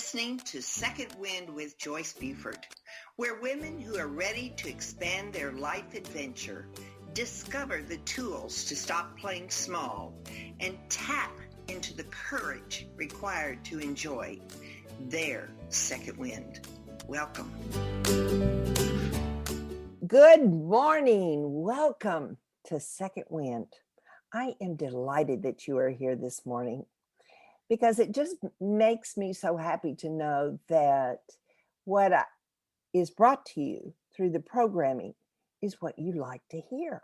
listening to Second Wind with Joyce Buford, where women who are ready to expand their life adventure discover the tools to stop playing small and tap into the courage required to enjoy their second wind. Welcome. Good morning. Welcome to Second Wind. I am delighted that you are here this morning because it just makes me so happy to know that what is brought to you through the programming is what you like to hear.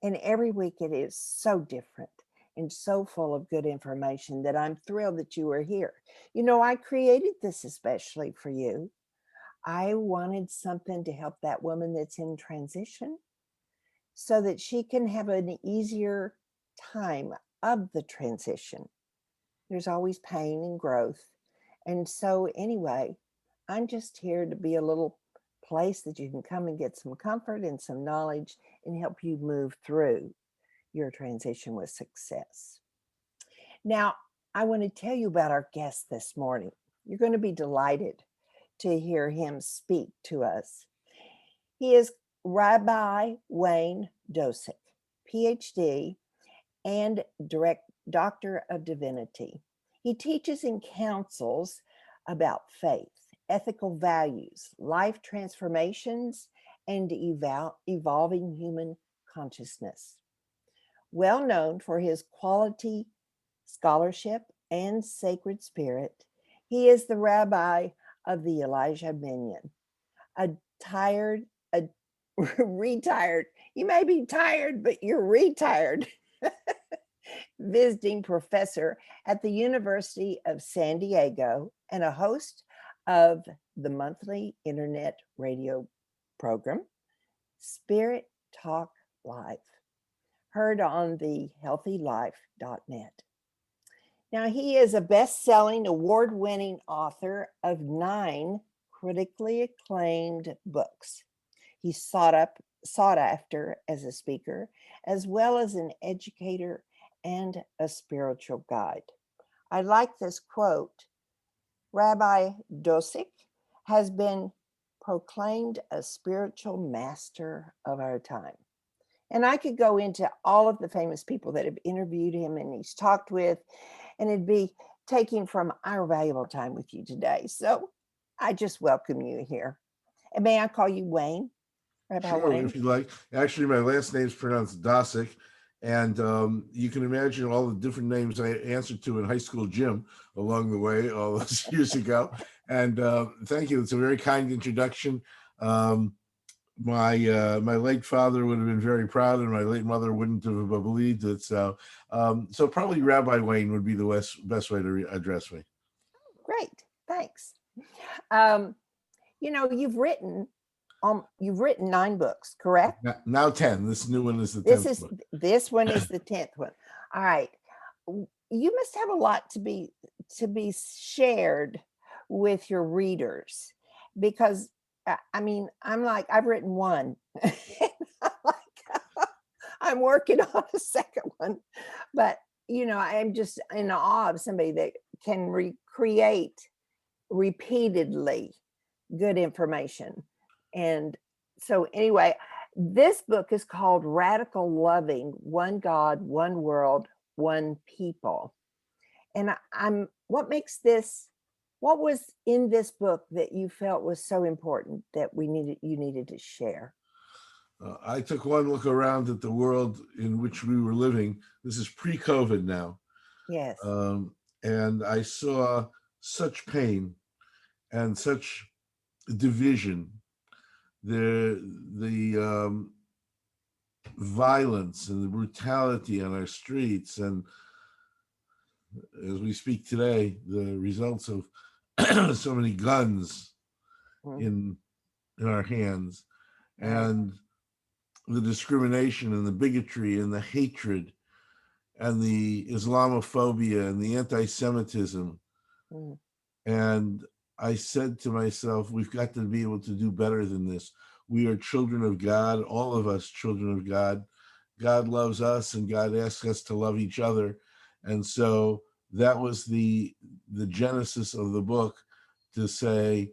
And every week it is so different and so full of good information that I'm thrilled that you are here. You know, I created this especially for you. I wanted something to help that woman that's in transition so that she can have an easier time of the transition. There's always pain and growth. And so anyway, I'm just here to be a little place that you can come and get some comfort and some knowledge and help you move through your transition with success. Now, I want to tell you about our guest this morning. You're going to be delighted to hear him speak to us. He is Rabbi Wayne Dosick, PhD and Doctor of Divinity. He teaches and counsels about faith, ethical values, life transformations, and evolving human consciousness. Well known for his quality scholarship and sacred spirit, he is the rabbi of the Elijah Minyan, retired, you may be tired, but you're retired, visiting professor at the University of San Diego and a host of the monthly internet radio program, SpiritTalk Live, heard on the healthylife.net. Now, he is a best-selling, award-winning author of 9 critically acclaimed books. He's sought after as a speaker, as well as an educator and a spiritual guide. I like this quote. Rabbi Dosick has been proclaimed a spiritual master of our time. And I could go into all of the famous people that have interviewed him and he's talked with, and it'd be taking from our valuable time with you today. So I just welcome you here. And may I call you Wayne? Rabbi Sure, Wayne? if you like. Actually, my last name is pronounced Dosick, and you can imagine all the different names I answered to in high school gym along the way all those years ago. And thank you. It's a very kind introduction. My late father would have been very proud, and my late mother wouldn't have believed it. So probably Rabbi Wayne would be the best way to address me. Great, thanks. You know, you've written 9 books, correct? Now 10. This new one is the 10th book. This one is the 10th one. All right. You must have a lot to be shared with your readers, because I mean, I've written 1. I'm working on a second one, but you know, I'm just in awe of somebody that can recreate repeatedly good information. And so anyway, this book is called Radical Loving, One God, One World, One People. And what was in this book that you felt was so important that you needed to share? I took one look around at the world in which we were living. This is pre-COVID now. Yes. And I saw such pain and such division. The violence and the brutality on our streets, and as we speak today, the results of so many guns in our hands, and the discrimination and the bigotry and the hatred and the Islamophobia and the anti-Semitism. And I said to myself, we've got to be able to do better than this. We are children of God, all of us children of God. God loves us and God asks us to love each other. And so that was the genesis of the book. to say,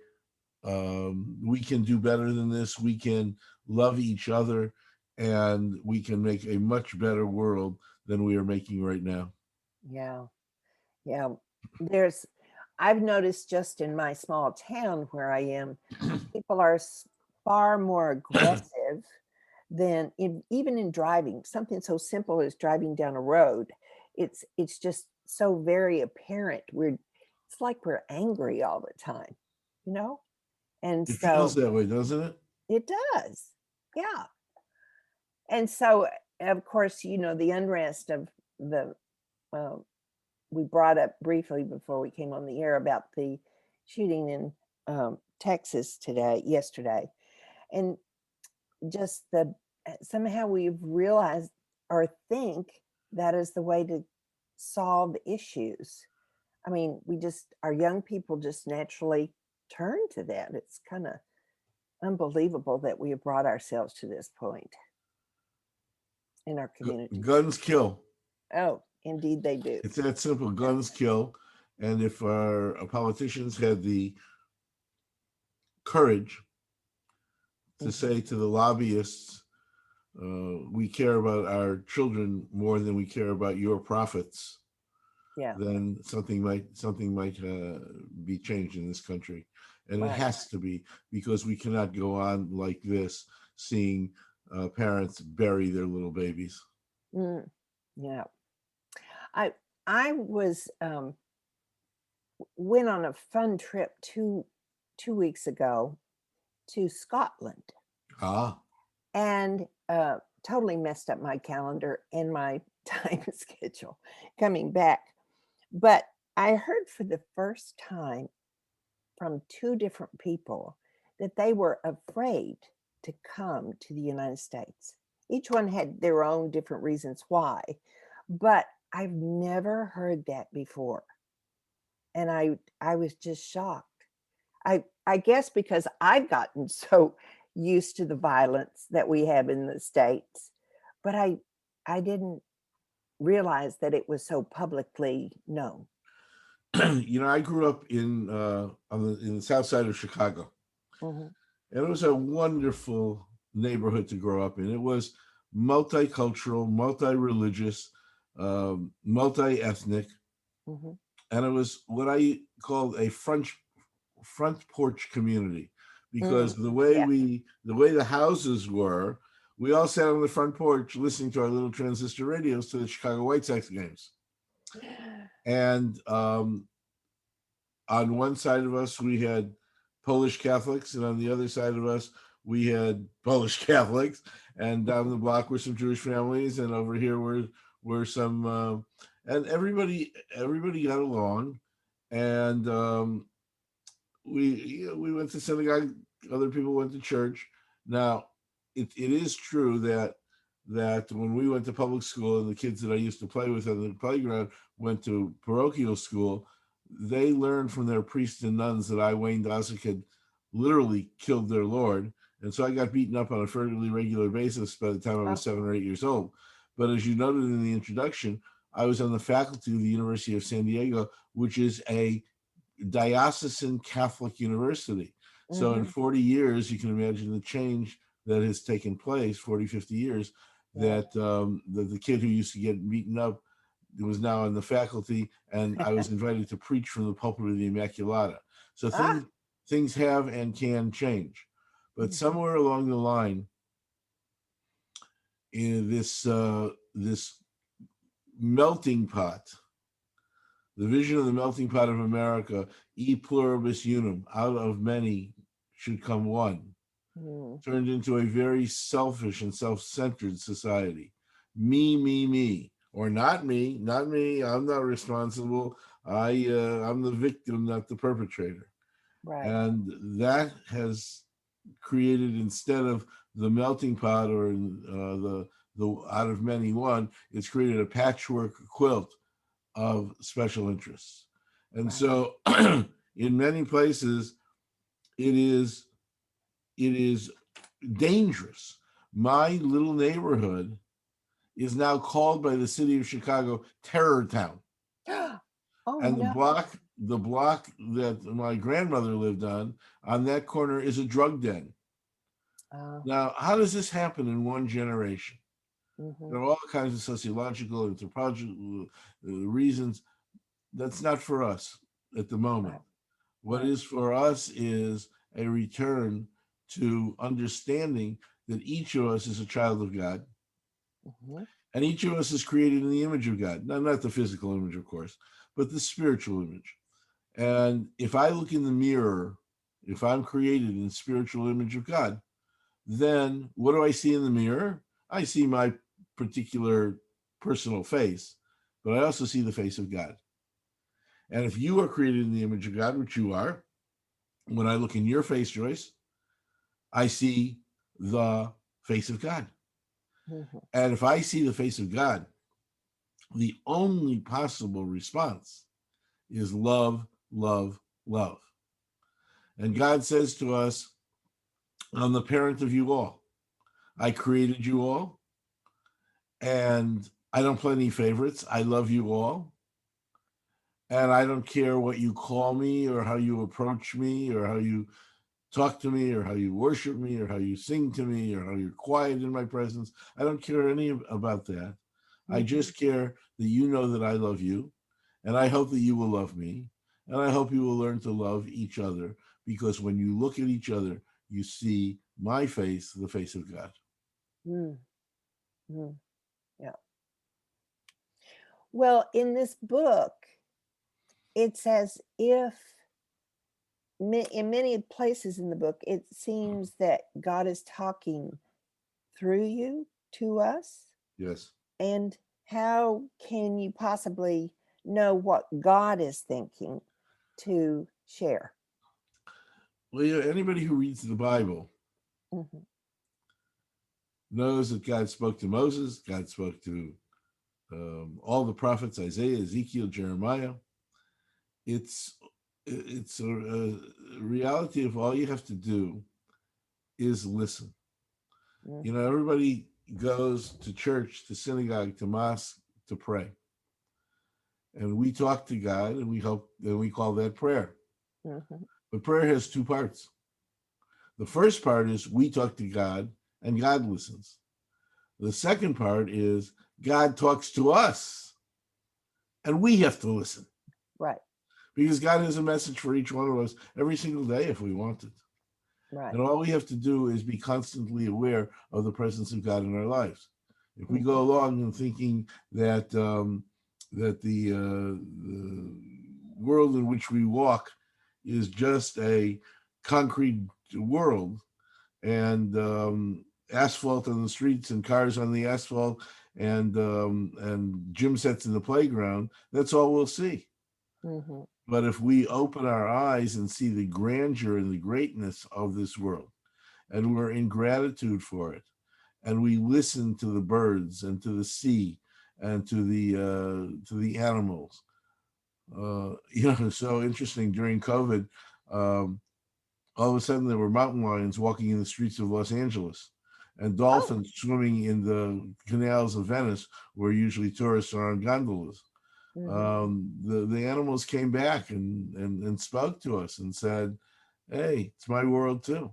we can do better than this. We can love each other, and we can make a much better world than we are making right now. Yeah. Yeah. I've noticed just in my small town where I am, people are far more aggressive than even in driving. Something so simple as driving down a road. It's just so very apparent. It's like we're angry all the time, you know? And It feels so that way, doesn't it? it does. Yeah. And so, of course, the unrest of the, uh, we brought up briefly before we came on the air about the shooting in Texas yesterday. And just somehow we've realized or think that is the way to solve issues. I mean, our young people just naturally turn to that. It's kind of unbelievable that we have brought ourselves to this point in our community. Guns kill. Oh, indeed they do. It's that simple. Guns kill. And if our politicians had the courage to say to the lobbyists, we care about our children more than we care about your profits, then something might be changed in this country. And it has to be, because we cannot go on like this, seeing parents bury their little babies. Yeah. I was went on a fun trip two weeks ago to Scotland. And totally messed up my calendar and my time schedule coming back. But I heard for the first time from two different people that they were afraid to come to the United States. Each one had their own different reasons why, but I've never heard that before. And I was just shocked. I guess because I've gotten so used to the violence that we have in the States, but I didn't realize that it was so publicly known. I grew up in the south side of Chicago. And it was a wonderful neighborhood to grow up in. It was multicultural, multi-religious, multi-ethnic. And it was what I called a front porch community, because the way the houses were, we all sat on the front porch listening to our little transistor radios to the Chicago White Sox games. And on one side of us, we had Polish Catholics, and on the other side of us, we had Polish Catholics, and down the block were some Jewish families, and over here were some, and everybody got along, and we went to synagogue. Other people went to church. Now, it is true that when we went to public school and the kids that I used to play with on the playground went to parochial school, they learned from their priests and nuns that Wayne Dosick had literally killed their Lord. And so I got beaten up on a fairly regular basis by the time I was 7 or 8 years old. But as you noted in the introduction, I was on the faculty of the University of San Diego, which is a diocesan Catholic university. So in 40 years, you can imagine the change that has taken place, 40, 50 years, that the kid who used to get beaten up was now on the faculty, and I was invited to preach from the pulpit of the Immaculata. So things have and can change. But somewhere along the line, in this melting pot, the vision of the melting pot of America, e pluribus unum, out of many should come one, turned into a very selfish and self-centered society. Me, or not me. I'm not responsible. I'm the victim, not the perpetrator. Right. And that has created, instead of the melting pot or the out of many one, it's created a patchwork quilt of special interests. And so in many places, it is dangerous. My little neighborhood is now called by the city of Chicago Terror Town. Oh And no. the block that my grandmother lived on that corner is a drug den. Now, how does this happen in one generation? There are all kinds of sociological, anthropological reasons. That's not for us at the moment. Right. What Right. is for us is a return to understanding that each of us is a child of God, and each of us is created in the image of God. Now, not the physical image, of course, but the spiritual image. And if I look in the mirror, if I'm created in the spiritual image of God, then what do I see in the mirror? I see my particular personal face, but I also see the face of God. And if you are created in the image of God, which you are, when I look in your face, Joyce, I see the face of God. And if I see the face of God, the only possible response is love, love, love. And God says to us, I'm the parent of you all. I created you all, and I don't play any favorites. I love you all. And I don't care what you call me or how you approach me or how you talk to me or how you worship me or how you sing to me or how you're quiet in my presence. I don't care about that. I just care that you know that I love you, and I hope that you will love me, and I hope you will learn to love each other, because when you look at each other, you see my face, the face of God. Yeah. Well, in this book, it's as if in many places in the book, it seems that God is talking through you to us. Yes. And how can you possibly know what God is thinking to share? Well, anybody who reads the Bible knows that God spoke to Moses, God spoke to all the prophets, Isaiah, Ezekiel, Jeremiah. It's a reality of all you have to do is listen. You know, everybody goes to church, to synagogue, to mosque to pray. And we talk to God, and we hope, and we call that prayer. But prayer has two parts. The first part is we talk to God and God listens. The second part is God talks to us and we have to listen. Right. Because God has a message for each one of us every single day if we want it. Right. And all we have to do is be constantly aware of the presence of God in our lives. If we go along and thinking that that the world in which we walk is just a concrete world, and asphalt on the streets and cars on the asphalt, and gym sets in the playground, that's all we'll see. But if we open our eyes and see the grandeur and the greatness of this world, and we're in gratitude for it, and we listen to the birds and to the sea and to the animals, so interesting. During COVID, all of a sudden there were mountain lions walking in the streets of Los Angeles, and dolphins swimming in the canals of Venice, where usually tourists are on gondolas. The animals came back and spoke to us and said, hey, it's my world too.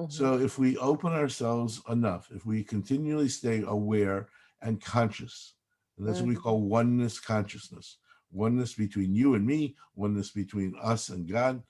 So if we open ourselves enough, if we continually stay aware and conscious, and that's what we call oneness consciousness, oneness between you and me, oneness between us and God,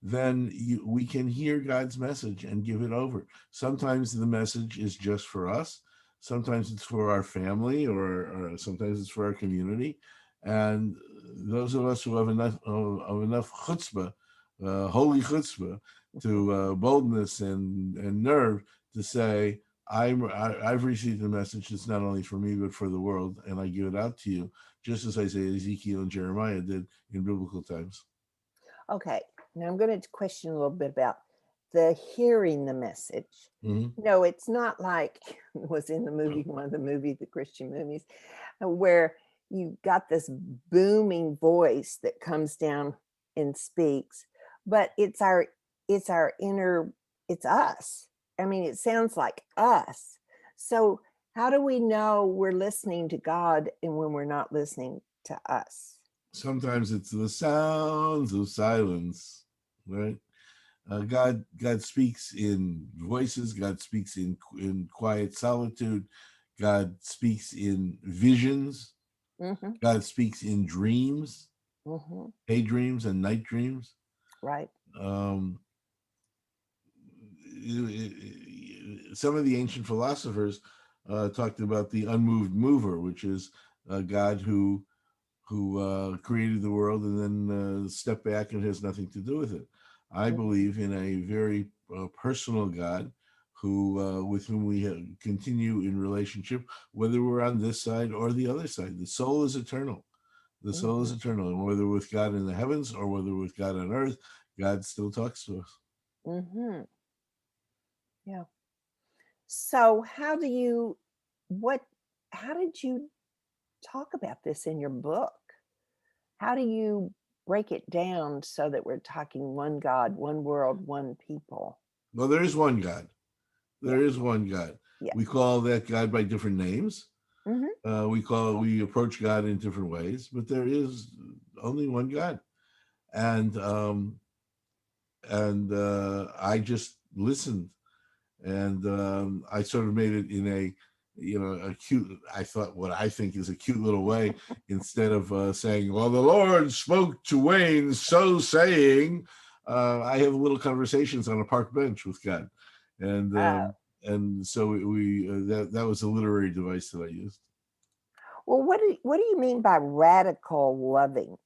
then we can hear God's message and give it over. Sometimes the message is just for us. Sometimes it's for our family, or sometimes it's for our community. And those of us who have enough chutzpah, holy chutzpah, to boldness and nerve to say, I've received a message that's not only for me but for the world, and I give it out to you, just as Isaiah, Ezekiel, and Jeremiah did in biblical times. Okay, now I'm going to question a little bit about the hearing the message. No, it's not like it was in the movie, one of the movies, the Christian movies, where you got this booming voice that comes down and speaks, but it's our inner, it's us. I mean, it sounds like us. So how do we know we're listening to God and when we're not listening to us? sometimes it's the sounds of silence, right? God speaks in voices. God speaks in quiet solitude. God speaks in visions. Mm-hmm. God speaks in dreams, Mm-hmm. daydreams and night dreams. Right. Um, some of the ancient philosophers talked about the unmoved mover, which is God who created the world and then stepped back and has nothing to do with it. I believe in a very personal God who with whom we continue in relationship, whether we're on this side or the other side. The soul is eternal. The soul is eternal, and whether with God in the heavens or whether with God on earth, God still talks to us. Mm-hmm. Yeah. So how did you talk about this in your book? How do you break it down so that we're talking one God, one world, one people? Well, there is one God. Yeah. There is one God. Yeah. We call that God by different names. Mm-hmm. We approach God in different ways, but there is only one God. And I just listened, and I sort of made it in a cute, I thought what I think is a cute little way, instead of saying, well, the Lord spoke to Wayne, so saying, I have little conversations on a park bench with God. And so we that was a literary device that I used. Well, what do you mean by radical loving?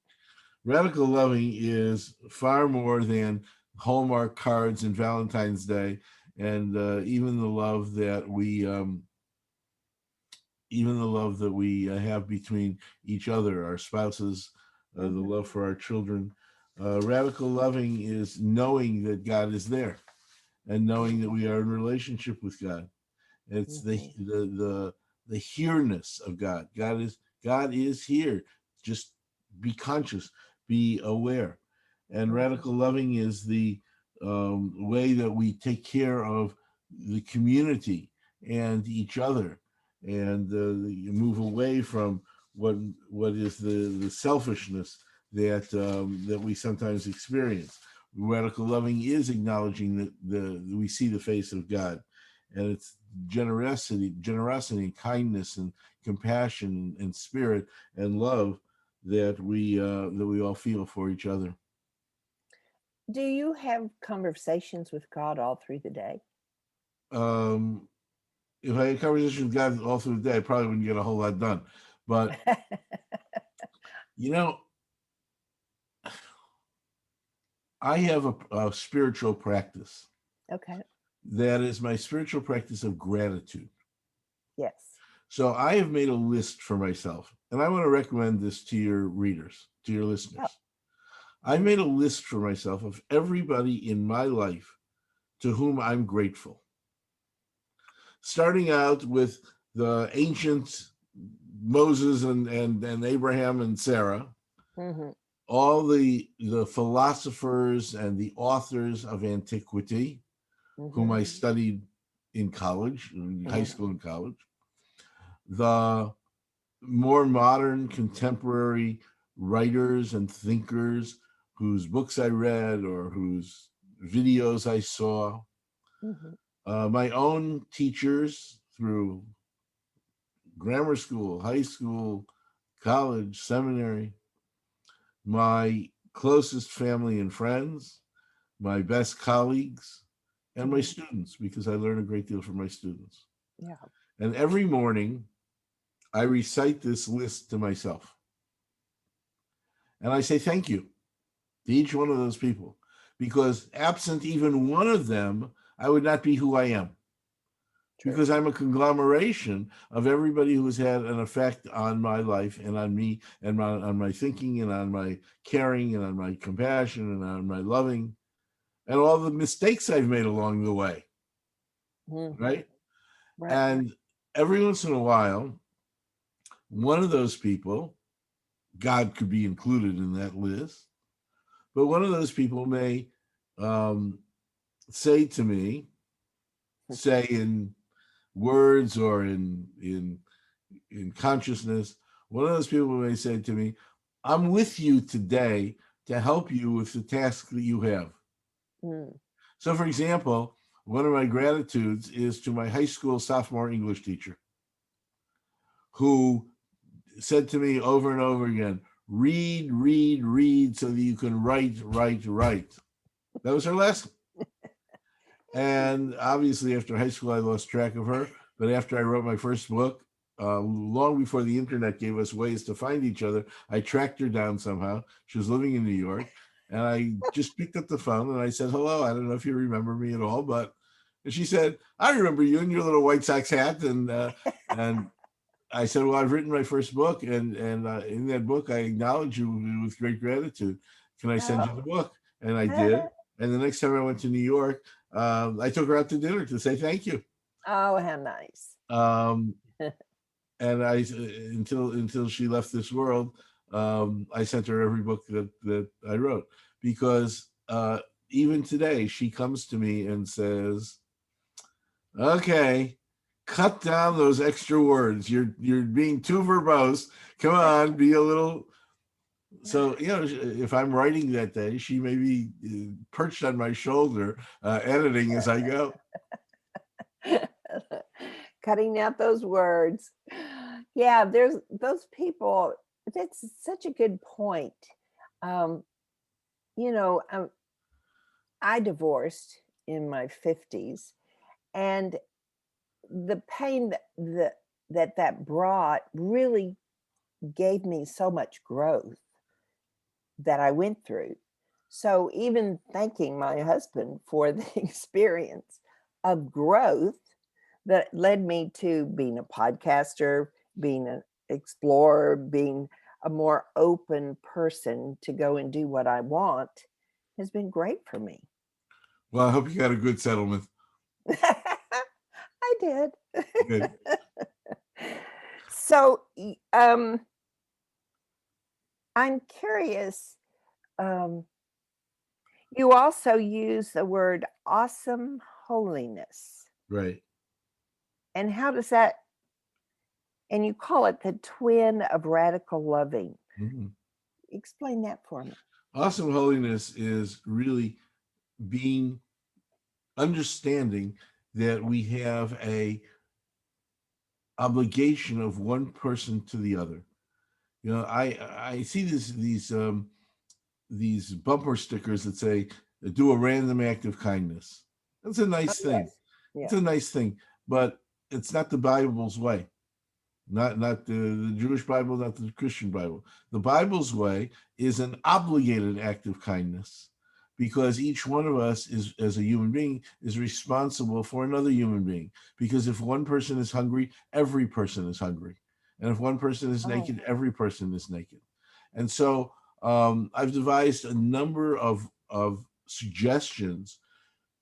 Radical loving is far more than Hallmark cards and Valentine's Day, and even the love that we have between each other, our spouses, the love for our children. Radical loving is knowing that God is there, and knowing that we are in relationship with God. It's the here-ness of God. God is here. Just be conscious, be aware. And radical loving is the way that we take care of the community and each other, and you move away from what is the selfishness that we sometimes experience. Radical loving is acknowledging that we see the face of God, and it's generosity, and kindness, and compassion, and spirit, and love that we all feel for each other. Do you have conversations with God all through the day? If I had conversations with God all through the day, I probably wouldn't get a whole lot done. But I have a spiritual practice. Okay. That is my spiritual practice of gratitude. Yes. So I have made a list for myself, and I want to recommend this to your readers, to your listeners. Oh. I made a list for myself of everybody in my life to whom I'm grateful. Starting out with the ancient Moses and Abraham and Sarah, all the philosophers and the authors of antiquity, whom I studied in college, in high school and college, the more modern contemporary writers and thinkers whose books I read or whose videos I saw, my own teachers through grammar school, high school, college, seminary, my closest family and friends, my best colleagues, and my students, because I learn a great deal from my students. Yeah. And every morning, I recite this list to myself. And I say thank you to each one of those people, because absent even one of them, I would not be who I am. True. Because I'm a conglomeration of everybody who has had an effect on my life and on me and on my thinking and on my caring and on my compassion and on my loving and all the mistakes I've made along the way. Right? And every once in a while, one of those people, God could be included in that list, but one of those people may say to me, say in words or in consciousness, one of those people may say to me, I'm with you today to help you with the task that you have. Mm. So, for example, one of my gratitudes is to my high school sophomore English teacher, who said to me over and over again, read, read, read so that you can write, write, write. That was her lesson. And obviously, after high school, I lost track of her. But after I wrote my first book, long before the internet gave us ways to find each other, I tracked her down somehow. She was living in New York. And I just picked up the phone and I said, hello, I don't know if you remember me at all, but and she said, I remember you in your little White Sox hat. And I said, well, I've written my first book. And in that book, I acknowledge you with great gratitude. Can I send you the book? And I did. And the next time I went to New York, I took her out to dinner to say thank you. Oh, how nice. And I, until she left this world, I sent her every book that I wrote, because even today she comes to me and says, okay, cut down those extra words. You're being too verbose. Come on, be a little. So, if I'm writing that day, she may be perched on my shoulder, editing as I go. Cutting out those words. Yeah, there's those people. That's such a good point. I divorced in my 50s, and the pain that brought really gave me so much growth that I went through. So even thanking my husband for the experience of growth that led me to being a podcaster, being an explorer, being a more open person to go and do what I want has been great for me. Well, I hope you got a good settlement. I did. Good. So, I'm curious. You also use the word awesome holiness. Right. And how does that, and you call it the twin of radical loving. Mm-hmm. Explain that for me. Awesome holiness is really understanding that we have a obligation of one person to the other. I see these bumper stickers that say, do a random act of kindness. That's a nice thing. Yes. Yeah. It's a nice thing, but it's not the Bible's way. Not the Jewish Bible, not the Christian Bible. The Bible's way is an obligated act of kindness, because each one of us is, as a human being, is responsible for another human being. Because if one person is hungry, every person is hungry. And if one person is naked, every person is naked. And so I've devised a number of suggestions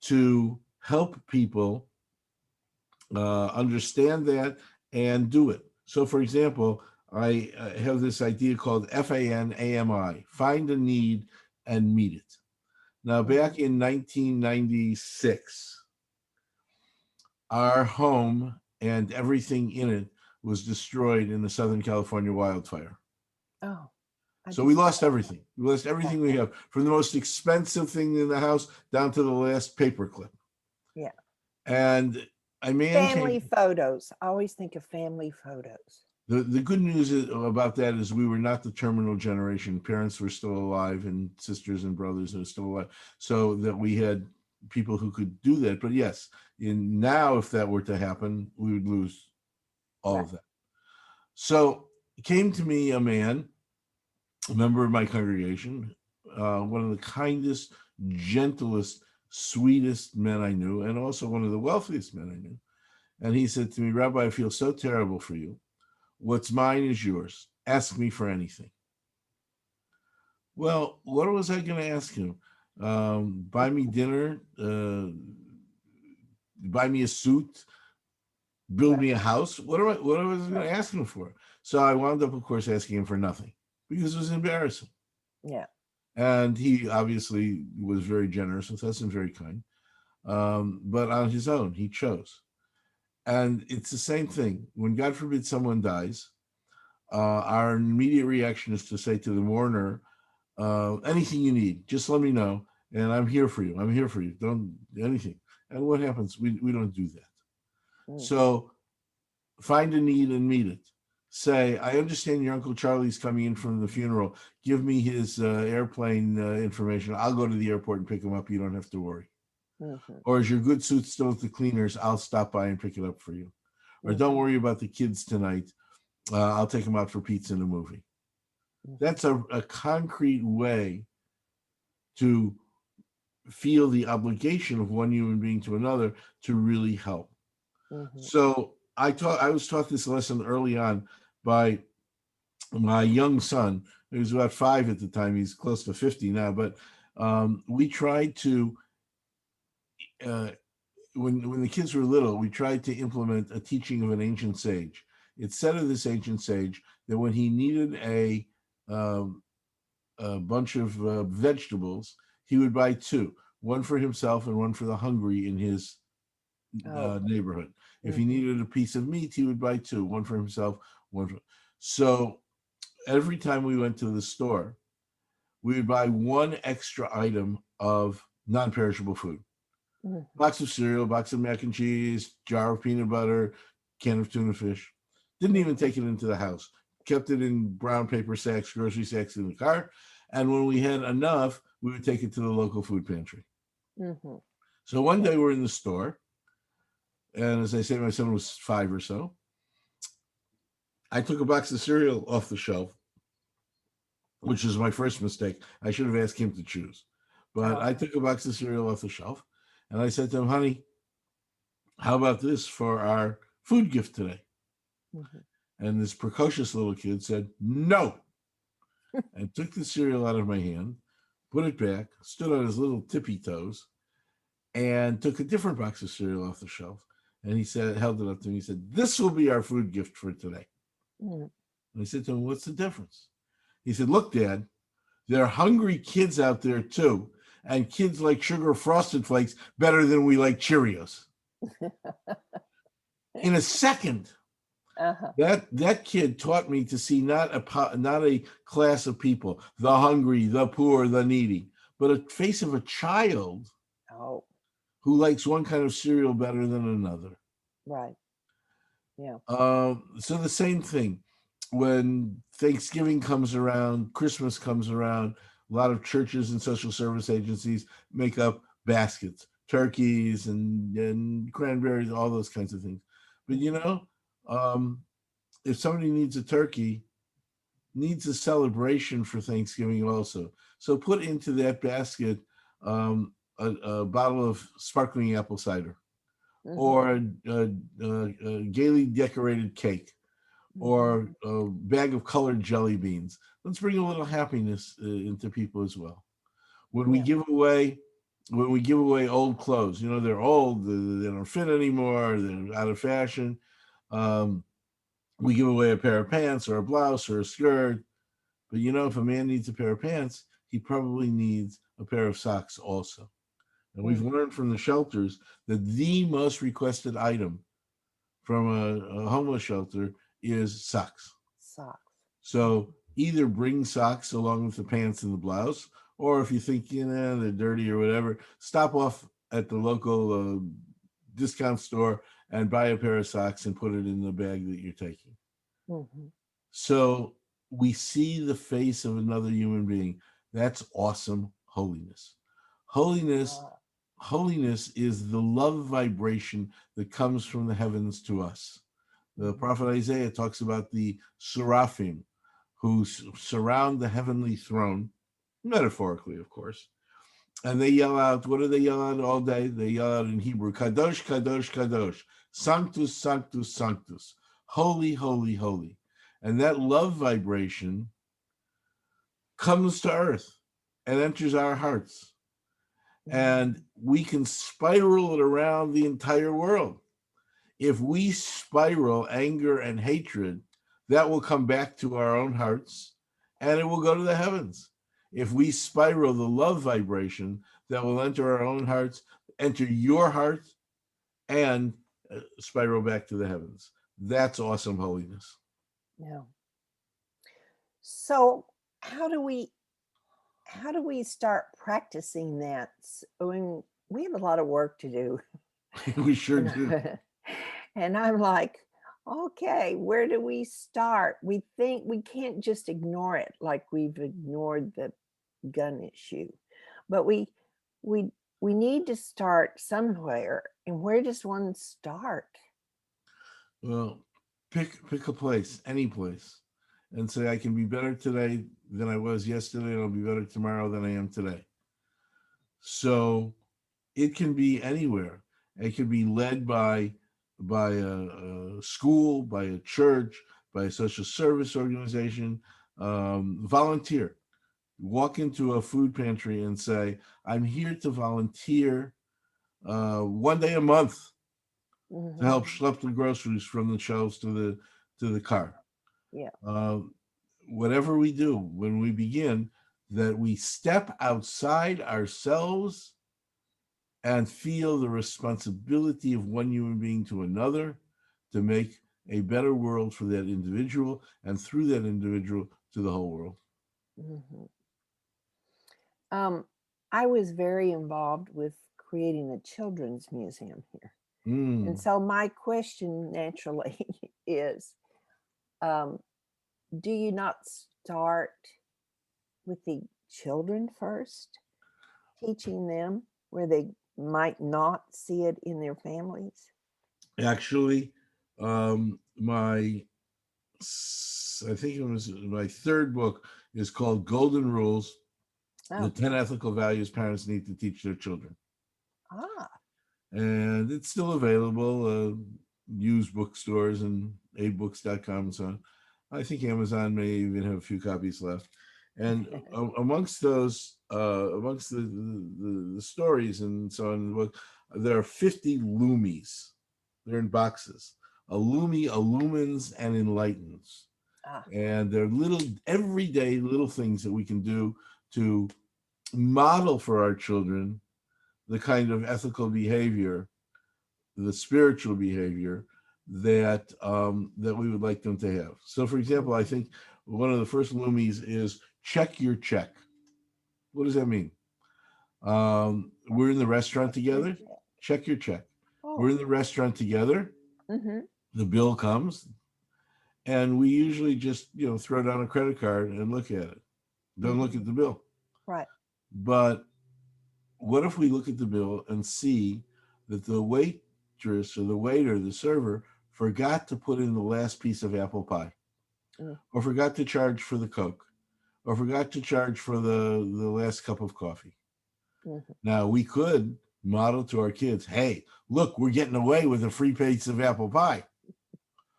to help people understand that and do it. So, for example, I have this idea called FANAMI, find a need and meet it. Now, back in 1996, our home and everything in it was destroyed in the Southern California wildfire. Oh. So we lost everything. We lost everything we have, from the most expensive thing in the house down to the last paperclip. Yeah. And family photos. I always think of family photos. The good news about that is we were not the terminal generation. Parents were still alive, and sisters and brothers were still alive, so that we had people who could do that. But yes, now if that were to happen, we would lose all of that. So it came to me a man, a member of my congregation, one of the kindest, gentlest, sweetest men I knew, and also one of the wealthiest men I knew. And he said to me, Rabbi, I feel so terrible for you. What's mine is yours. Ask me for anything. Well, what was I going to ask him? Buy me dinner, buy me a suit, build me a house. What was I going to ask him for? So I wound up, of course, asking him for nothing, because it was embarrassing. Yeah. And he obviously was very generous with us and very kind. But on his own, he chose. And it's the same thing. When, God forbid, someone dies, our immediate reaction is to say to the mourner, anything you need, just let me know, and I'm here for you. I'm here for you. Don't anything. And what happens? We don't do that. So find a need and meet it. Say, I understand your Uncle Charlie's coming in from the funeral. Give me his airplane information. I'll go to the airport and pick him up. You don't have to worry. Or is your good suit still at the cleaners? I'll stop by and pick it up for you. Or don't worry about the kids tonight. I'll take them out for pizza and a movie. That's a concrete way to feel the obligation of one human being to another to really help. So I was taught this lesson early on by my young son. He was about 5 at the time. He's close to 50 now. But we tried to, when the kids were little, we tried to implement a teaching of an ancient sage. It said of this ancient sage that when he needed a bunch of vegetables, he would buy 2, one for himself and one for the hungry in his neighborhood. If he needed a piece of meat, he would buy 2, one for himself, one for. So every time we went to the store, we would buy 1 extra item of non-perishable food. Box of cereal, box of mac and cheese, jar of peanut butter, can of tuna fish. Didn't even take it into the house. Kept it in brown paper sacks, grocery sacks in the car. And when we had enough, we would take it to the local food pantry. So one day we're in the store. And as I say, my son was 5 or so. I took a box of cereal off the shelf, which is my first mistake. I should have asked him to choose. But I took a box of cereal off the shelf. And I said to him, honey, how about this for our food gift today? And this precocious little kid said, no, and took the cereal out of my hand, put it back, stood on his little tippy toes, and took a different box of cereal off the shelf. And he said, held it up to me. He said, this will be our food gift for today. And I said to him, what's the difference? He said, look, Dad, there are hungry kids out there too. And kids like sugar frosted flakes better than we like Cheerios. In a second, that kid taught me to see not a class of people, the hungry, the poor, the needy, but a face of a child who likes one kind of cereal better than another. Right. Yeah. So the same thing when Thanksgiving comes around, Christmas comes around. A lot of churches and social service agencies make up baskets, turkeys and cranberries, all those kinds of things. But if somebody needs a turkey, needs a celebration for Thanksgiving also. So put into that basket a bottle of sparkling apple cider, or a gaily decorated cake, or a bag of colored jelly beans. Let's bring a little happiness into people as well. When we give away old clothes, they're old, they don't fit anymore, they're out of fashion. We give away a pair of pants or a blouse or a skirt. But if a man needs a pair of pants, he probably needs a pair of socks also. And we've learned from the shelters that the most requested item from a homeless shelter is socks. So either bring socks along with the pants and the blouse, or if you think, they're dirty or whatever, stop off at the local discount store and buy a pair of socks and put it in the bag that you're taking. So we see the face of another human being. That's awesome holiness. Holiness is the love vibration that comes from the heavens to us. The prophet Isaiah talks about the seraphim who surround the heavenly throne, metaphorically, of course. And they yell out, what do they yell out all day? They yell out in Hebrew, Kadosh, Kadosh, Kadosh, Sanctus, Sanctus, Sanctus, holy, holy, holy. And that love vibration comes to earth and enters our hearts. And we can spiral it around the entire world. If we spiral anger and hatred, that will come back to our own hearts and it will go to the heavens. If we spiral the love vibration, that will enter our own hearts, enter your heart, and spiral back to the heavens. That's awesome holiness. Yeah. So how do we start practicing that? I mean, we have a lot of work to do. We sure do. And, and I'm like, okay, where do we start? We think we can't just ignore it like we've ignored the gun issue, but we we need to start somewhere. And where does one start? Well, pick a place, any place, and say I can be better today than I was yesterday, and I'll be better tomorrow than I am today. So it can be anywhere. It can be led by a school, by a church, by a social service organization. Volunteer. Walk into a food pantry and say, "I'm here to volunteer 1 day a month to help Mhm. schlep the groceries from the shelves to the car." Yeah. Whatever we do when we begin, that we step outside ourselves and feel the responsibility of one human being to another to make a better world for that individual, and through that individual to the whole world. Mhm. I was very involved with creating a children's museum here. And Mm. so my question naturally is, um, do you not start with the children first, teaching them where they might not see it in their families? Actually, I think it was my third book is called Golden Rules: The Oh, 10 Ethical Values Parents Need to Teach Their Children. ah, And it's still available, used bookstores and abooks.com and so on. I think Amazon may even have a few copies left. And amongst those, amongst the stories and so on in the book, there are 50 loomies. They're in boxes. A loomie illumines and enlightens. ah, And they're little, everyday little things that we can do to model for our children the kind of ethical behavior, the spiritual behavior that we would like them to have. So, for example, I think one of the first loomies is check your check. What does that mean? We're in the restaurant together. Check your check. We're oh, in the restaurant together. mm-hmm. The bill comes, and we usually just throw down a credit card and look at it. Don't look at the bill. Right. But what if we look at the bill and see that the waitress or the waiter, the server, forgot to put in the last piece of apple pie, or forgot to charge for the Coke, or forgot to charge for the last cup of coffee? Mm-hmm. Now, we could model to our kids, hey, look, we're getting away with a free piece of apple pie.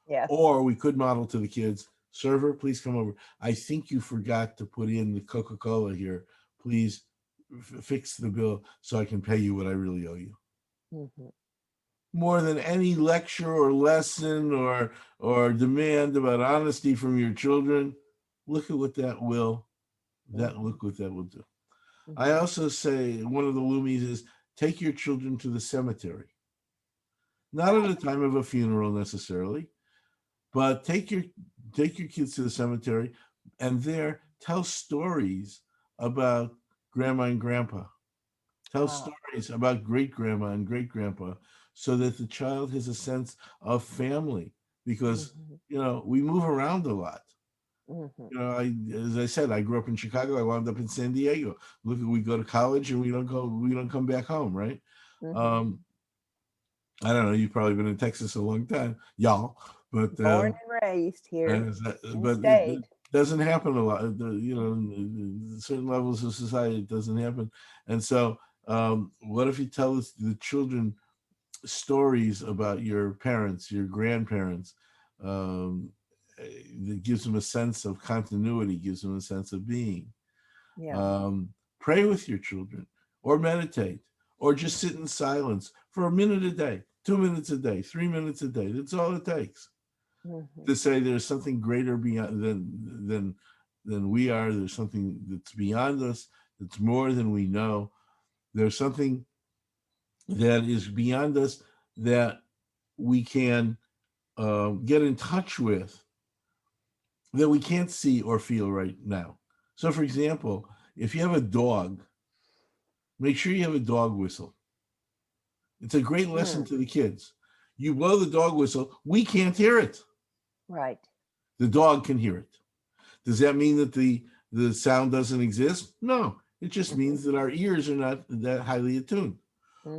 Yes. Or we could model to the kids, server, please come over. I think you forgot to put in the Coca-Cola here. Please fix the bill so I can pay you what I really owe you. Mm-hmm. More than any lecture or lesson or demand about honesty from your children, look at what that will do. Mm-hmm. I also say one of the loomies is take your children to the cemetery. Not at the time of a funeral necessarily, but take your kids to the cemetery and there tell stories about grandma and grandpa. Tell stories about great grandma and great grandpa so that the child has a sense of family, because we move around a lot. As I said, I grew up in Chicago. I wound up in San Diego. Look, we go to college and we don't come back home, right? I don't know. You've probably been in Texas a long time, y'all, but Born and raised here, but it doesn't happen a lot. Certain levels of society, it doesn't happen. And so, what if you tell the children stories about your parents, your grandparents? It gives them a sense of continuity, gives them a sense of being. Yeah. Pray with your children, or meditate, or just sit in silence for a minute a day, 2 minutes a day, 3 minutes a day. That's all it takes to say there's something greater beyond than we are. There's something that's beyond us, that's more than we know. There's something that is beyond us that we can get in touch with that we can't see or feel right now. So, for example, if you have a dog, make sure you have a dog whistle. It's a great lesson to the kids. You blow the dog whistle, we can't hear it. Right. The dog can hear it. Does that mean that the sound doesn't exist? No. It just means that our ears are not that highly attuned.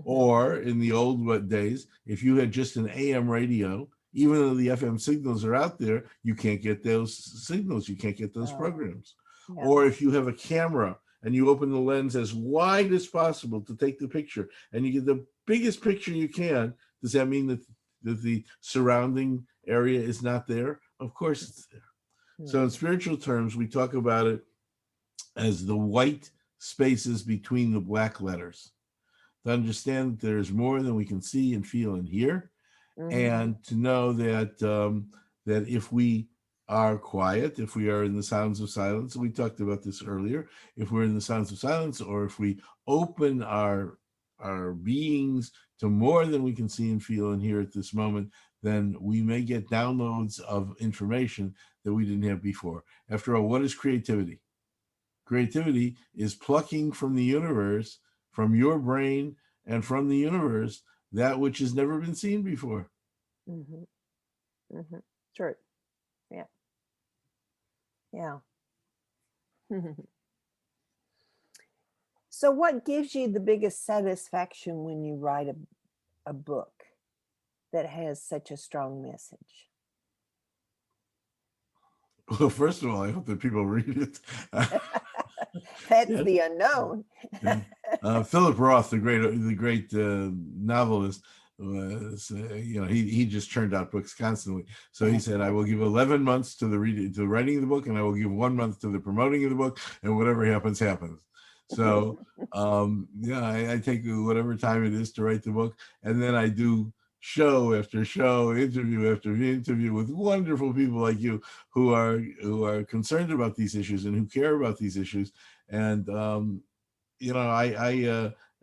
Or in the old days, if you had just an AM radio, even though the FM signals are out there, you can't get those signals. You can't get those programs. Yeah. Or if you have a camera and you open the lens as wide as possible to take the picture and you get the biggest picture you can, does that mean that the surrounding area is not there? Of course it's there. So in spiritual terms, we talk about it as the white spaces between the black letters. To understand that there's more than we can see and feel and hear, and to know that that if we are quiet, if we are in the sounds of silence, we talked about this earlier, if we're in the sounds of silence, or if we open our beings to more than we can see and feel and hear at this moment, then we may get downloads of information that we didn't have before. After all, what is creativity? Creativity is plucking from the universe, from your brain and from the universe, that which has never been seen before. True. Yeah. Yeah. So what gives you the biggest satisfaction when you write a book that has such a strong message? Well, first of all, I hope that people read it. That's the unknown. Philip Roth, the great novelist, was, he just churned out books constantly. So he said, I will give 11 months to the writing of the book, and I will give 1 month to the promoting of the book, and whatever happens, happens. So, I take whatever time it is to write the book, and then I do show after show, interview after interview with wonderful people like you who are concerned about these issues and who care about these issues. And I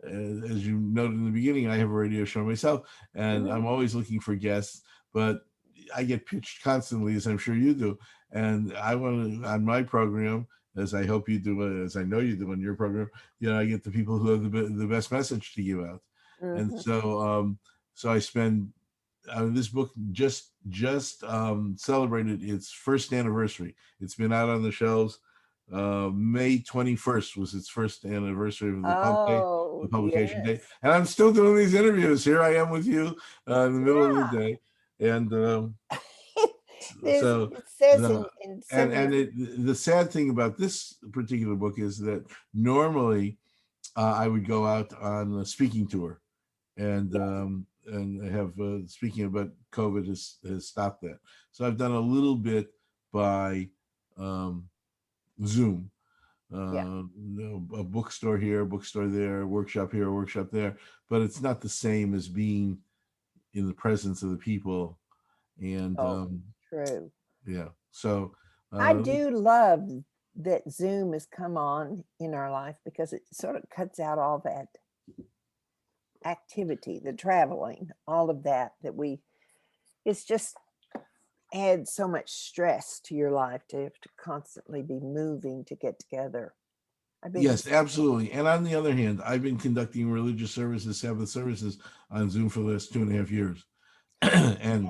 as you noted in the beginning, I have a radio show myself, and I'm always looking for guests, but I get pitched constantly, as I'm sure you do. And I want to, on my program, as I hope you do, as I know you do on your program, I get the people who have the best message to give out. And so I spend, this book just celebrated its first anniversary. It's been out on the shelves. May 21st was its first anniversary of the publication date. And I'm still doing these interviews. Here I am with you in the middle of the day. And the sad thing about this particular book is that normally I would go out on a speaking tour and have speaking about COVID has stopped that. So I've done a little bit by Zoom, a bookstore here, a bookstore there, a workshop here, a workshop there, but it's not the same as being in the presence of the people. And true. Yeah. So I do love that Zoom has come on in our life because it sort of cuts out all that activity, the traveling, all of that it's just adds so much stress to your life to have to constantly be moving to get together. Yes, absolutely. And on the other hand, I've been conducting religious services, Sabbath services on Zoom for the last 2.5 years. And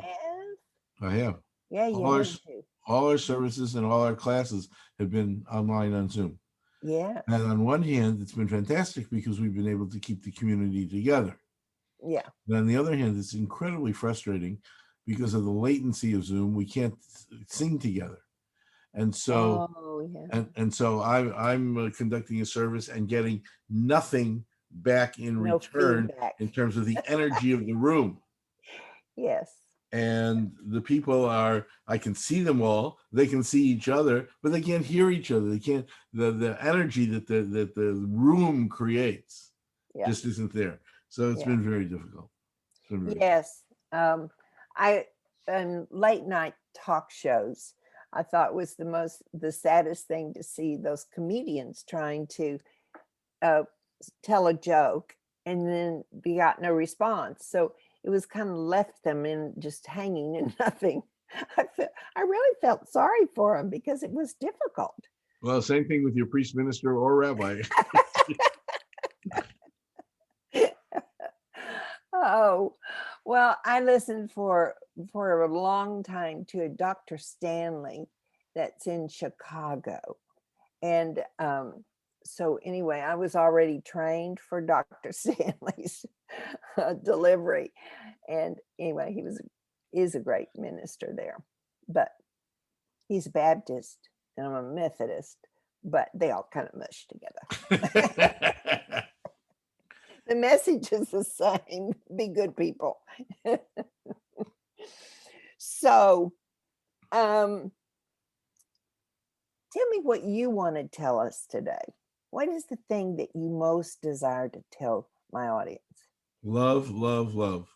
I have. Yeah, all our services and all our classes have been online on Zoom. Yeah. And on one hand, it's been fantastic because we've been able to keep the community together. Yeah. But on the other hand, it's incredibly frustrating because of the latency of Zoom. We can't sing together. And so, and so I'm conducting a service and getting nothing back in return in terms of the energy of the room. Yes. And the people I can see them all, they can see each other, but they can't hear each other. They can't, the energy that the room creates just isn't there. So it's been very difficult. Yes. Late night talk shows, I thought was the saddest thing to see those comedians trying to tell a joke and then got no response. So it was kind of left them in just hanging and nothing. I really felt sorry for him because it was difficult. Well, same thing with your priest, minister, or rabbi. Oh, well, I listened for a long time to a Dr. Stanley that's in Chicago. And so anyway, I was already trained for Dr. Stanley's delivery. And anyway, is a great minister there. But he's a Baptist and I'm a Methodist, but they all kind of mush together. The message is the same. Be good people. So, tell me what you want to tell us today. What is the thing that you most desire to tell my audience? Love, love, love.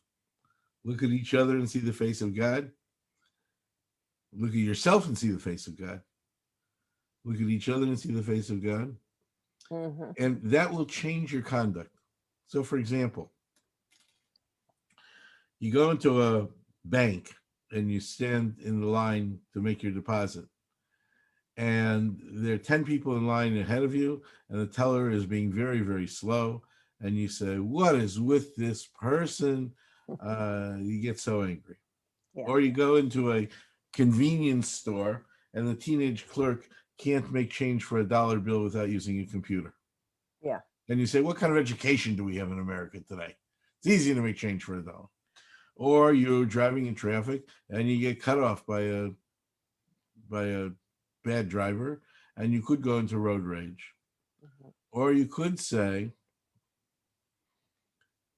Look at each other and see the face of God. Look at yourself and see the face of God. Look at each other and see the face of God. Mm-hmm. And that will change your conduct. So, for example, you go into a bank and you stand in the line to make your deposit. And there are 10 people in line ahead of you, and the teller is being very, very slow. And you say, what is with this person? You get so angry. Yeah. Or you go into a convenience store and the teenage clerk can't make change for a dollar bill without using a computer. Yeah. And you say, what kind of education do we have in America today? It's easy to make change for a dollar. Or you're driving in traffic and you get cut off by a bad driver, and you could go into road rage. Mm-hmm. Or you could say,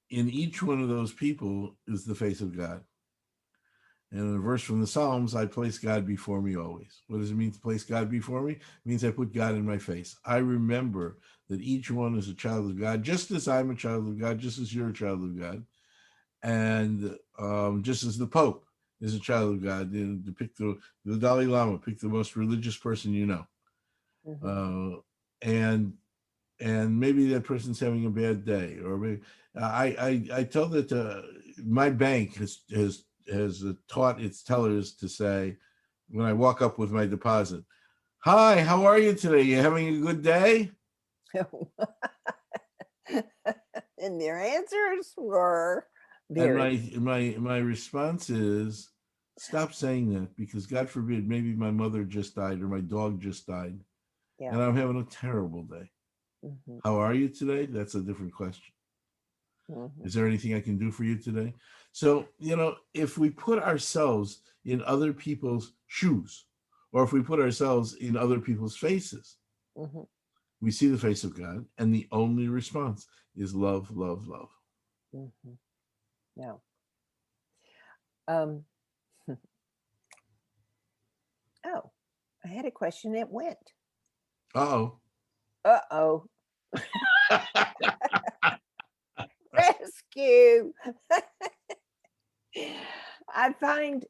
in each one of those people is the face of God. And in a verse from the Psalms, I place God before me always. What does it mean to place God before me? It means I put God in my face. I remember that each one is a child of God, just as I'm a child of God, just as you're a child of God. And just as the Pope is a child of God, to pick the Dalai Lama, pick the most religious person you know. Mm-hmm. And maybe that person's having a bad day. Or maybe, I told that my bank has taught its tellers to say, when I walk up with my deposit, hi, how are you today? You having a good day? And their answers were very. And my response is, stop saying that, because God forbid, maybe my mother just died or my dog just died. Yeah. And I'm having a terrible day. Mm-hmm. How are you today? That's a different question. Mm-hmm. Is there anything I can do for you today? So, if we put ourselves in other people's shoes, or if we put ourselves in other people's faces, mm-hmm. we see the face of God, and the only response is love, love, love. Mm-hmm. Yeah. Oh, I had a question that went. Uh-oh. Uh-oh. Rescue. I find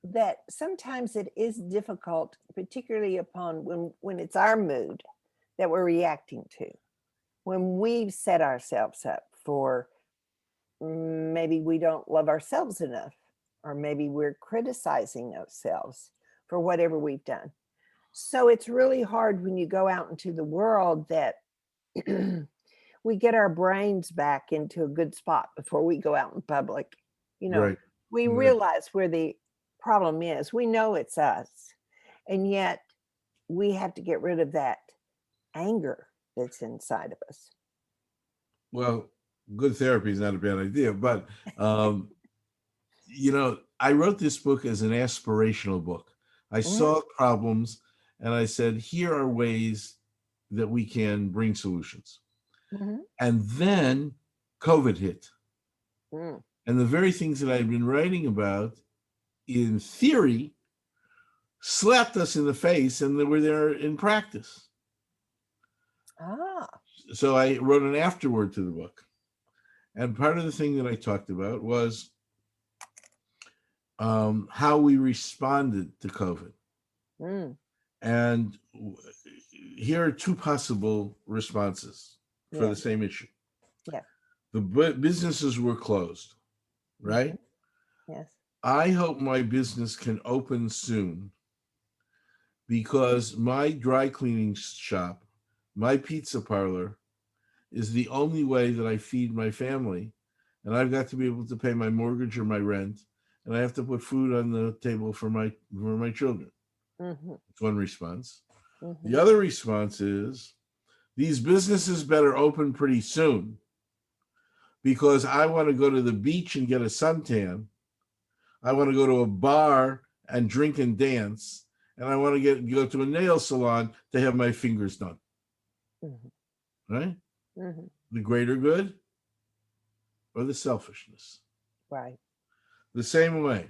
that sometimes it is difficult, particularly upon when it's our mood that we're reacting to. When we've set ourselves up for maybe we don't love ourselves enough, or maybe we're criticizing ourselves for whatever we've done. So it's really hard when you go out into the world that we get our brains back into a good spot before we go out in public. Right. We realize where the problem is. We know it's us. And yet we have to get rid of that anger that's inside of us. Well, good therapy is not a bad idea, but, I wrote this book as an aspirational book. I saw problems and I said, here are ways that we can bring solutions. Mm-hmm. And then COVID hit. Mm. And the very things that I've been writing about in theory slapped us in the face, and they were there in practice. So I wrote an afterword to the book. And part of the thing that I talked about was how we responded to COVID. Mm. And here are two possible responses for the same issue. Yeah. The businesses were closed, right? Yes. I hope my business can open soon because my dry cleaning shop, my pizza parlor, is the only way that I feed my family. And I've got to be able to pay my mortgage or my rent, and I have to put food on the table for my children. Mm-hmm. That's one response. Mm-hmm. The other response is these businesses better open pretty soon because I want to go to the beach and get a suntan. I want to go to a bar and drink and dance, and I want to go to a nail salon to have my fingers done. Mm-hmm. Right? Mm-hmm. The greater good or the selfishness? Right. The same way.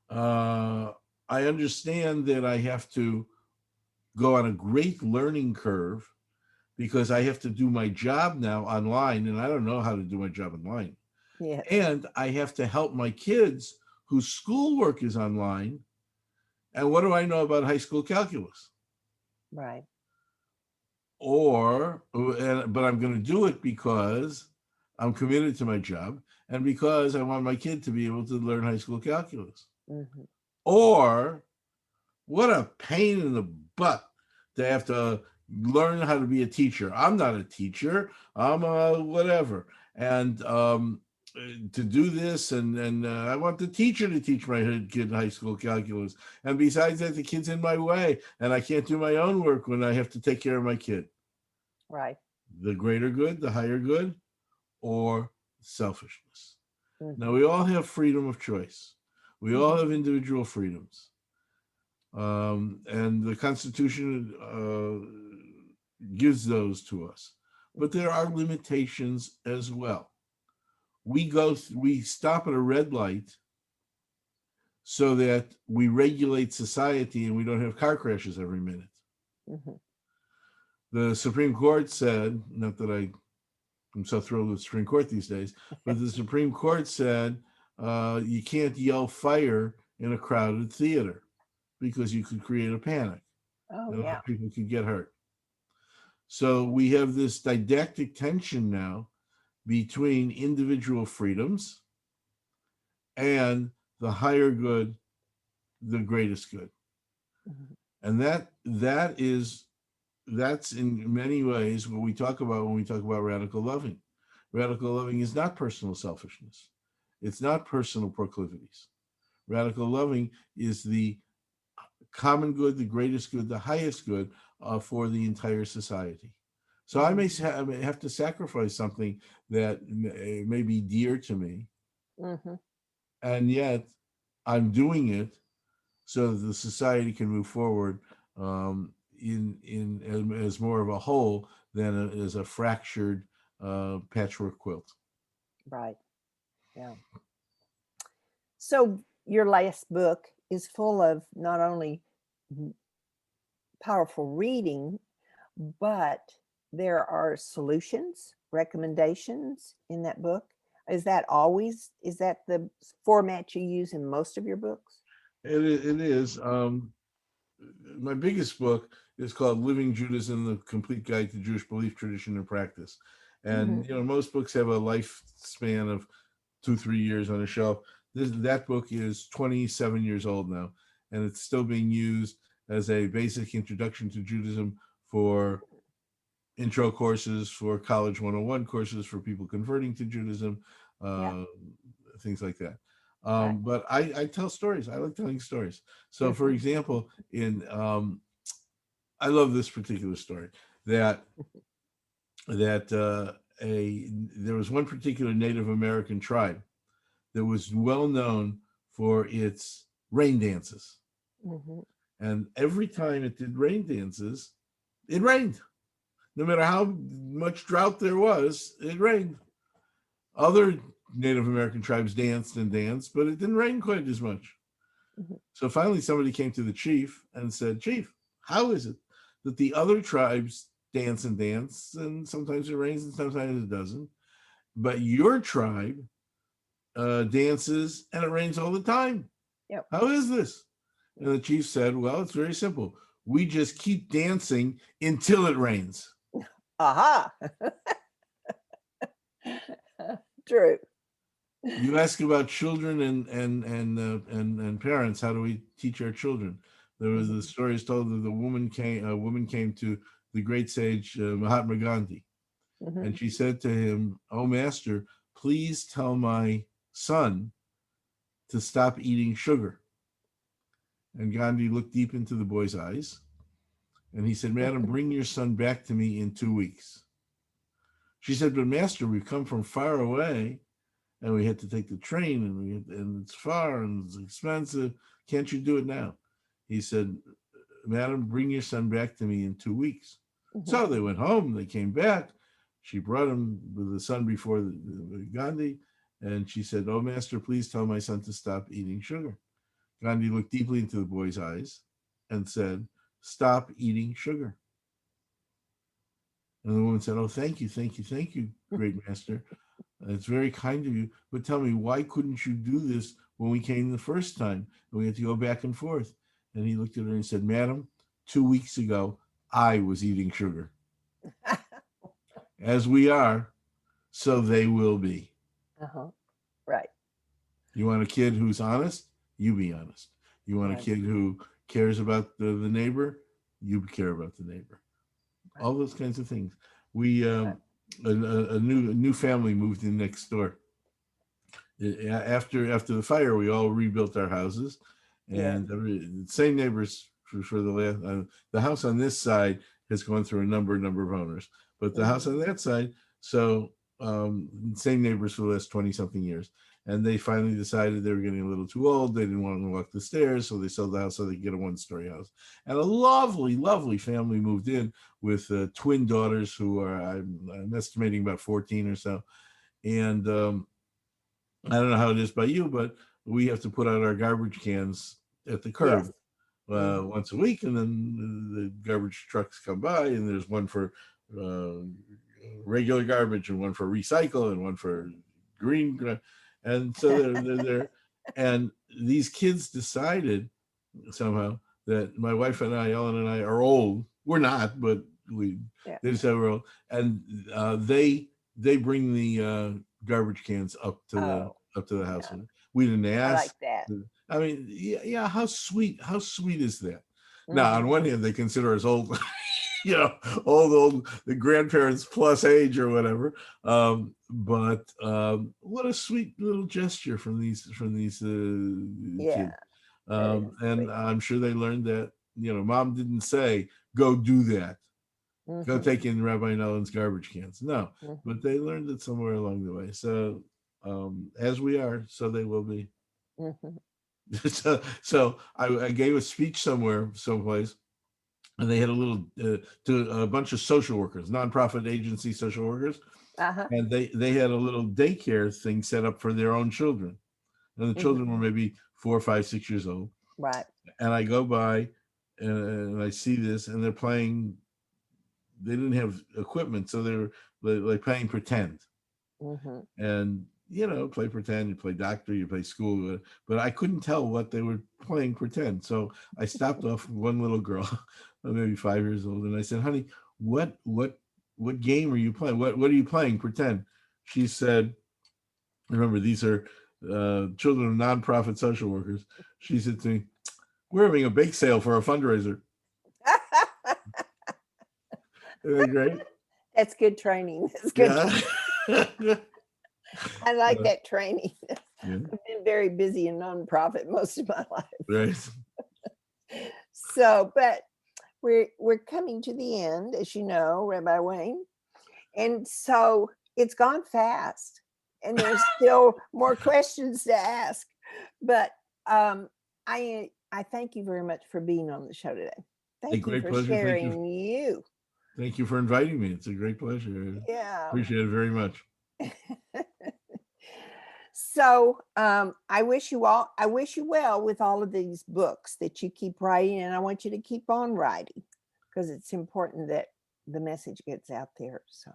I understand that I have to go on a great learning curve because I have to do my job now online, and I don't know how to do my job online. Yeah. And I have to help my kids whose schoolwork is online. And what do I know about high school calculus? Right. But I'm going to do it because I'm committed to my job and because I want my kid to be able to learn high school calculus. Mm-hmm. Or what a pain in the butt to have to learn how to be a teacher. I'm not a teacher. I'm a whatever. And to do this, and I want the teacher to teach my kid high school calculus. And besides that, the kid's in my way, and I can't do my own work when I have to take care of my kid. Right. The greater good, the higher good, or selfishness. Mm-hmm. Now, we all have freedom of choice. We all have individual freedoms. And the Constitution gives those to us. But there are limitations as well. We stop at a red light so that we regulate society and we don't have car crashes every minute. Mm-hmm. The Supreme Court said, not that I'm so thrilled with the Supreme Court these days, but the Supreme Court said you can't yell fire in a crowded theater because you could create a panic. Oh, And yeah. people could get hurt. So we have this didactic tension now between individual freedoms and the higher good, the greatest good. Mm-hmm. And that's in many ways what we talk about when we talk about radical loving. Radical loving is not personal selfishness. It's not personal proclivities. Radical loving is the common good, the greatest good, the highest good for the entire society. So I may have to sacrifice something that may be dear to me, and yet I'm doing it so that the society can move forward as more of a whole than as a fractured patchwork quilt. Right. Yeah. So your last book is full of not only powerful reading, but there are solutions, recommendations in that book. Is that the format you use in most of your books? It is. My biggest book is called Living Judaism, The Complete Guide to Jewish Belief, Tradition, and Practice. And, most books have a lifespan of 2-3 years on a shelf. That book is 27 years old now, and it's still being used as a basic introduction to Judaism for intro courses, for college 101 courses, for people converting to Judaism, things like that. But I tell stories. I like telling stories. So, for example, I love this particular story that there was one particular Native American tribe that was well known for its rain dances. And every time it did rain dances, it rained. No matter how much drought there was, it rained. Other Native American tribes danced and danced, but it didn't rain quite as much. So finally somebody came to the chief and said, "Chief, how is it that the other tribes dance and dance, and sometimes it rains and sometimes it doesn't, but your tribe dances and it rains all the time? Yep. How is this?" And the chief said, "Well, it's very simple. We just keep dancing until it rains." Aha. True. You ask about children and parents. How do we teach our children? There was the story is told that a woman came to the great sage Mahatma Gandhi, and she said to him, "Oh, master, please tell my son to stop eating sugar." And Gandhi looked deep into the boy's eyes, and he said, "Madam, bring your son back to me in 2 weeks." She said, "But master, we've come from far away, and we had to take the train, and it's far and it's expensive. Can't you do it now?" He said, "Madam, bring your son back to me in 2 weeks." So they went home. They came back. She brought him with the son before Gandhi, and she said, "Oh, master, please tell my son to stop eating sugar." Gandhi looked deeply into the boy's eyes and said, "Stop eating sugar." And the woman said, "Oh, thank you, great master. It's very kind of you. But tell me, why couldn't you do this when we came the first time and we had to go back and forth?" And he looked at her and said, "Madam, 2 weeks ago, I was eating sugar. As we are, so they will be." Right. You want a kid who's honest? You be honest. You want a kid who cares about the neighbor? You care about the neighbor. All those kinds of things. We a new family moved in next door. After the fire, we all rebuilt our houses, and the same neighbors for the last. The house on this side has gone through a number of owners, but the house on that side, so same neighbors for the last 20-something years. And they finally decided they were getting a little too old. They didn't want to walk the stairs, so they sold the house so they could get a one-story house. And a lovely, lovely family moved in with twin daughters who are, I'm estimating, about 14 or so. And I don't know how it is by you, but we have to put out our garbage cans at the curb once a week, and then the garbage trucks come by, and there's one for regular garbage and one for recycle and one for green. And so they're there. And these kids decided somehow that my wife and I, Ellen and I, are old. We're not, but they decided we're old. And they bring the garbage cans up to the house. We didn't ask. I like that. I mean, yeah. How sweet is that? Now, on one hand, they consider us old. Old, the grandparents plus age or whatever. But what a sweet little gesture from these kids. And I'm sure they learned that, mom didn't say, "Go do that. Go take in Rabbi Ellen's garbage cans." No, but they learned it somewhere along the way. So as we are, so they will be. So I gave a speech someplace. And they had a little to a bunch of social workers, nonprofit agency social workers, and they had a little daycare thing set up for their own children, and the children were maybe 4, 5, 6 years old. Right. And I go by, and I see this, and they're playing. They didn't have equipment, so they were like playing pretend, and play pretend. You play doctor, you play school, but I couldn't tell what they were playing pretend. So I stopped off one little girl, maybe 5 years old, and I said, "Honey, what game are you playing? What are you playing pretend?" She said, remember, these are children of nonprofit social workers. She said to me, "We're having a bake sale for a fundraiser." Isn't that great? That's good training. That's good. Yeah. I like that training. I've been very busy in nonprofit most of my life. Right. So, but we're coming to the end, as you know, Rabbi Wayne. And so it's gone fast. And there's still more questions to ask. But I thank you very much for being on the show today. Thank you for sharing you. Thank you for inviting me. It's a great pleasure. Yeah. Appreciate it very much. So I wish you well with all of these books that you keep writing, and I want you to keep on writing because it's important that the message gets out there. So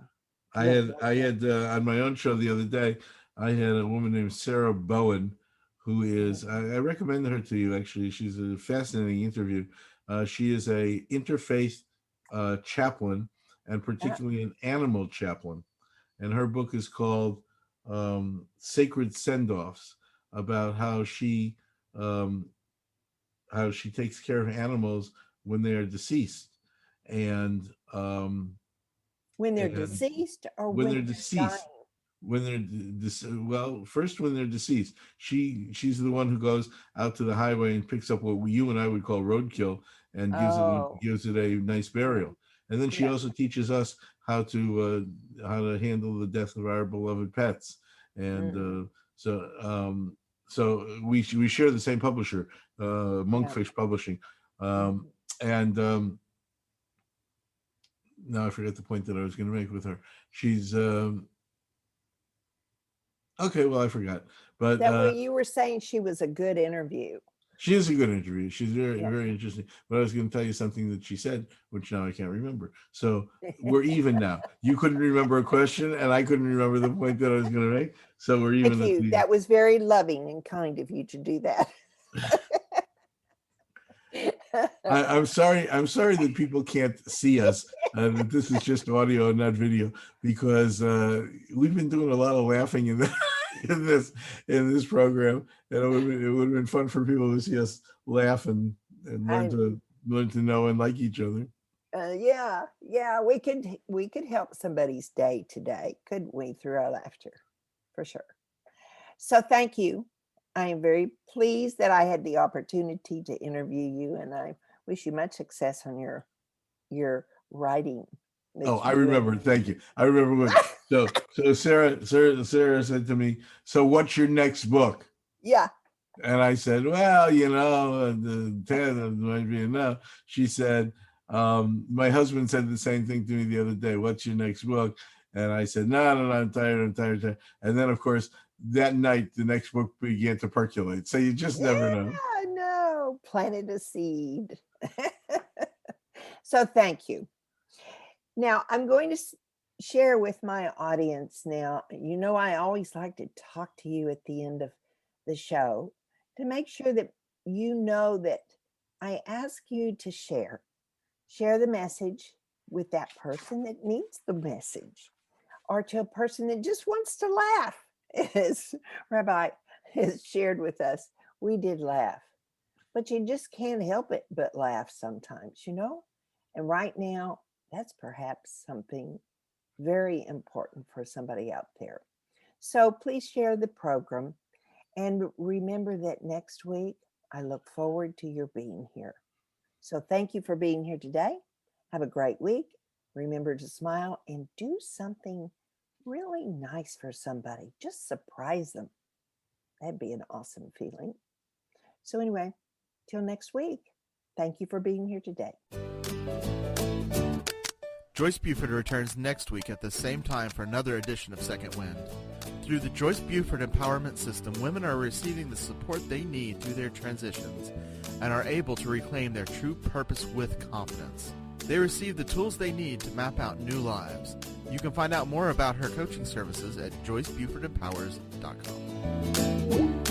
I had on my own show the other day, I had a woman named Sarah Bowen, who is, I recommend her to you, actually. She's a fascinating interview. She is a interfaith chaplain, and particularly an animal chaplain. And her book is called sacred send-offs about how she takes care of animals when they are deceased, and when they're deceased, or when when they're they're deceased. dying? When they're first when they're deceased, she's the one who goes out to the highway and picks up what you and I would call roadkill and gives it a nice burial. And then she also teaches us how to handle the death of our beloved pets. And so we share the same publisher, Monkfish Publishing, and now I forget the point that I was going to make with her. She's okay, well, I forgot. But that way you were saying she was a good interview. She is a good interview. She's very, very interesting. But I was going to tell you something that she said, which now I can't remember. So we're even now. You couldn't remember a question, and I couldn't remember the point that I was going to make. So we're even. Thank you. That was very loving and kind of you to do that. I'm sorry that people can't see us. That this is just audio and not video, because we've been doing a lot of laughing in this program, and it would have been fun for people to see us laugh and learn to know and like each other. Yeah, we could help somebody's day today, couldn't we, through our laughter, for sure. So thank you. I am very pleased that I had the opportunity to interview you, and I wish you much success on your writing. Oh, I remember. Thank you. I remember when. So Sarah said to me, "So what's your next book?" Yeah. And I said, "Well, the 10 might be enough." She said, "My husband said the same thing to me the other day. What's your next book?" And I said, No, I'm tired. And then, of course, that night, the next book began to percolate. So you just never know. I know. Planted a seed. So thank you. Now, I'm going to share with my audience now. I always like to talk to you at the end of the show to make sure that you know that I ask you to share the message with that person that needs the message, or to a person that just wants to laugh. As Rabbi has shared with us, we did laugh, but you just can't help it but laugh sometimes, And right now, that's perhaps something very important for somebody out there. So please share the program, and remember that next week, I look forward to your being here. So thank you for being here today. Have a great week. Remember to smile and do something really nice for somebody. Just surprise them. That'd be an awesome feeling. So anyway, till next week, thank you for being here today. Joyce Buford returns next week at the same time for another edition of Second Wind. Through the Joyce Buford Empowerment System, women are receiving the support they need through their transitions and are able to reclaim their true purpose with confidence. They receive the tools they need to map out new lives. You can find out more about her coaching services at joycebufordempowers.com.